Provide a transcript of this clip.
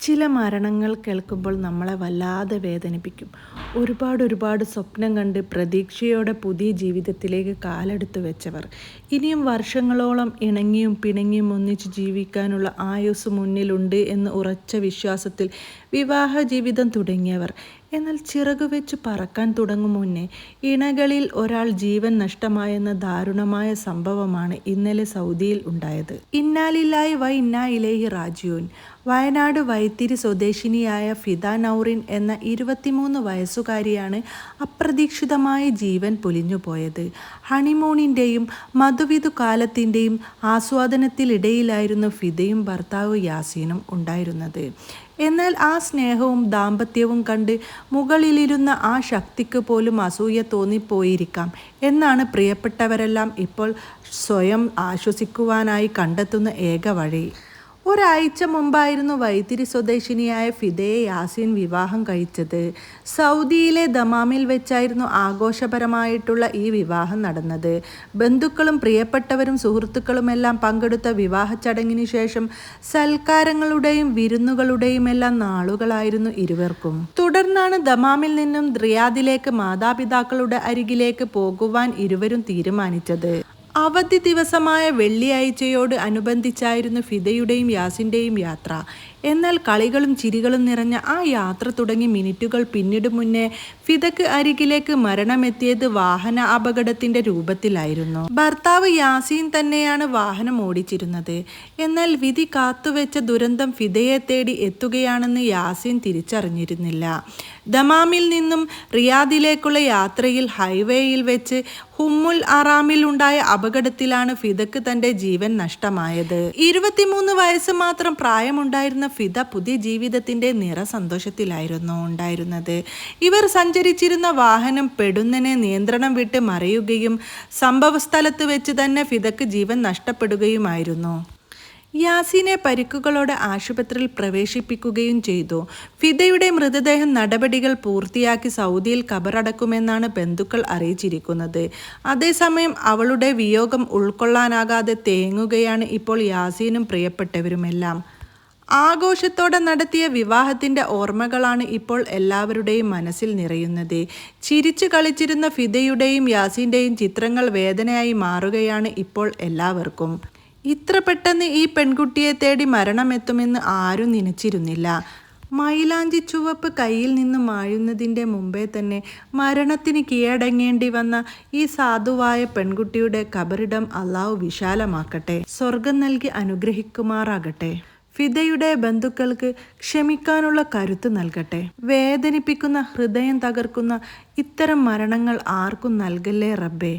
ചില മരണങ്ങൾ കേൾക്കുമ്പോൾ നമ്മളെ വല്ലാതെ വേദനിപ്പിക്കും. ഒരുപാട് സ്വപ്നം കണ്ട് പ്രതീക്ഷയോടെ പുതിയ ജീവിതത്തിലേക്ക് കാലെടുത്ത് വെച്ചവർ, ഇനിയും വർഷങ്ങളോളം ഇണങ്ങിയും പിണങ്ങിയും ഒന്നിച്ച് ജീവിക്കാനുള്ള ആയുസ്സ് മുന്നിലുണ്ട് എന്ന് ഉറച്ച വിശ്വാസത്തിൽ വിവാഹ ജീവിതം തുടങ്ങിയവർ, എന്നാൽ ചിറകുവെച്ച് പറക്കാൻ തുടങ്ങും മുന്നേ ഇണകളിൽ ഒരാൾ ജീവൻ നഷ്ടമായെന്ന ദാരുണമായ സംഭവമാണ് ഇന്നലെ സൗദിയിൽ ഉണ്ടായത്. ഇന്നാലില്ലാഹി വ ഇന്നാ ഇലൈഹി റാജിഊൻ. വയനാട് വൈത്തിരി സ്വദേശിനിയായ ഫിദ നൗറിൻ എന്ന 23 വയസ്സുകാരിയാണ് അപ്രതീക്ഷിതമായി ജീവൻ പൊലിഞ്ഞുപോയത്. ഹണിമൂണിൻ്റെയും മധുവിധു കാലത്തിൻ്റെയും ആസ്വാദനത്തിനിടയിലായിരുന്നു ഫിദയും ഭർത്താവ് യാസീനും ഉണ്ടായിരുന്നത്. എന്നാൽ ആ സ്നേഹവും ദാമ്പത്യവും കണ്ട് മുകളിലിരുന്ന ആ ശക്തിക്ക് പോലും അസൂയ തോന്നിപ്പോയിരിക്കാം എന്നാണ് പ്രിയപ്പെട്ടവരെല്ലാം ഇപ്പോൾ സ്വയം ആശ്വസിക്കുവാനായി കണ്ടെത്തുന്ന ഏക വഴി. ഒരാഴ്ച മുമ്പായിരുന്നു വൈത്തിരി സ്വദേശിനിയായ ഫിദയെ യാസീൻ വിവാഹം കഴിച്ചത്. സൗദിയിലെ ദമാമിൽ വെച്ചായിരുന്നു ആഘോഷപരമായിട്ടുള്ള ഈ വിവാഹം നടന്നത്. ബന്ധുക്കളും പ്രിയപ്പെട്ടവരും സുഹൃത്തുക്കളുമെല്ലാം പങ്കെടുത്ത വിവാഹ ചടങ്ങിന് ശേഷം സൽക്കാരങ്ങളുടെയും വിരുന്നുകളുടെയും എല്ലാം നാളുകളായിരുന്നു ഇരുവർക്കും. തുടർന്നാണ് ദമാമിൽ നിന്നും റിയാദിലേക്ക് മാതാപിതാക്കളുടെ അരികിലേക്ക് പോകുവാൻ ഇരുവരും തീരുമാനിച്ചത്. അവധി ദിവസമായ വെള്ളിയാഴ്ചയോട് അനുബന്ധിച്ചായിരുന്നു ഫിദയുടെയും യാസിൻ്റെയും യാത്ര. എന്നാൽ കളികളും ചിരികളും നിറഞ്ഞ ആ യാത്ര തുടങ്ങി മിനിറ്റുകൾ പിന്നിടും മുന്നേ ഫിദക്ക് അരികിലേക്ക് മരണമെത്തിയത് വാഹന അപകടത്തിന്റെ രൂപത്തിലായിരുന്നു. ഭർത്താവ് യാസീൻ തന്നെയാണ് വാഹനം ഓടിച്ചിരുന്നത്. എന്നാൽ വിധി കാത്തുവെച്ച ദുരന്തം ഫിദയെ തേടി എത്തുകയാണെന്ന് യാസീൻ തിരിച്ചറിഞ്ഞിരുന്നില്ല. ദമാമിൽ നിന്നും റിയാദിലേക്കുള്ള യാത്രയിൽ ഹൈവേയിൽ വെച്ച് ഹുമ്മുൽ അറാമിൽ ഉണ്ടായ അപകടത്തിലാണ് ഫിദക്ക് തന്റെ ജീവൻ നഷ്ടമായത്. 23 വയസ്സ് മാത്രം പ്രായമുണ്ടായിരുന്ന ഫിദ പുതിയ ജീവിതത്തിന്റെ നിറസന്തോഷത്തിലായിരുന്നു ഉണ്ടായിരുന്നത്. ഇവർ സഞ്ചരിച്ചിരുന്ന വാഹനം പെടുന്നനെ നിയന്ത്രണം വിട്ട് മറിയുകയും സംഭവസ്ഥലത്ത് വെച്ച് തന്നെ ഫിദക്ക് ജീവൻ നഷ്ടപ്പെടുകയുമായിരുന്നു. യാസീനെ പരിക്കുകളോടെ ആശുപത്രിയിൽ പ്രവേശിപ്പിക്കുകയും ചെയ്തു. ഫിദയുടെ മൃതദേഹം നടപടികൾ പൂർത്തിയാക്കി സൗദിയിൽ ഖബറടക്കുമെന്നാണ് ബന്ധുക്കൾ അറിയിച്ചിരിക്കുന്നത്. അതേസമയം അവളുടെ വിയോഗം ഉൾക്കൊള്ളാനാകാതെ തേങ്ങുകയാണ് ഇപ്പോൾ യാസീനും പ്രിയപ്പെട്ടവരുമെല്ലാം. ആഘോഷത്തോടെ നടത്തിയ വിവാഹത്തിന്റെ ഓർമ്മകളാണ് ഇപ്പോൾ എല്ലാവരുടെയും മനസ്സിൽ നിറയുന്നത്. ചിരിച്ചു കളിച്ചിരുന്ന ഫിദയുടെയും യാസീന്റെയും ചിത്രങ്ങൾ വേദനയായി മാറുകയാണ് ഇപ്പോൾ എല്ലാവർക്കും. ഇത്ര പെട്ടെന്ന് ഈ പെൺകുട്ടിയെ തേടി മരണമെത്തുമെന്ന് ആരും നനച്ചിരുന്നില്ല. മൈലാഞ്ചി ചുവപ്പ് കയ്യിൽ നിന്ന് മായുന്നതിൻ്റെ മുമ്പേ തന്നെ മരണത്തിന് കീഴടങ്ങേണ്ടി വന്ന ഈ സാധുവായ പെൺകുട്ടിയുടെ ഖബറിടം അള്ളാഹു വിശാലമാക്കട്ടെ, സ്വർഗം നൽകി അനുഗ്രഹിക്കുമാറാകട്ടെ. ഫിദയുടെ ബന്ധുക്കൾക്ക് ക്ഷമിക്കാനുള്ള കരുത്ത് നൽകട്ടെ. വേദനിപ്പിക്കുന്ന, ഹൃദയം തകർക്കുന്ന ഇത്തരം മരണങ്ങൾ ആർക്കും നൽകല്ലേ റബ്ബേ.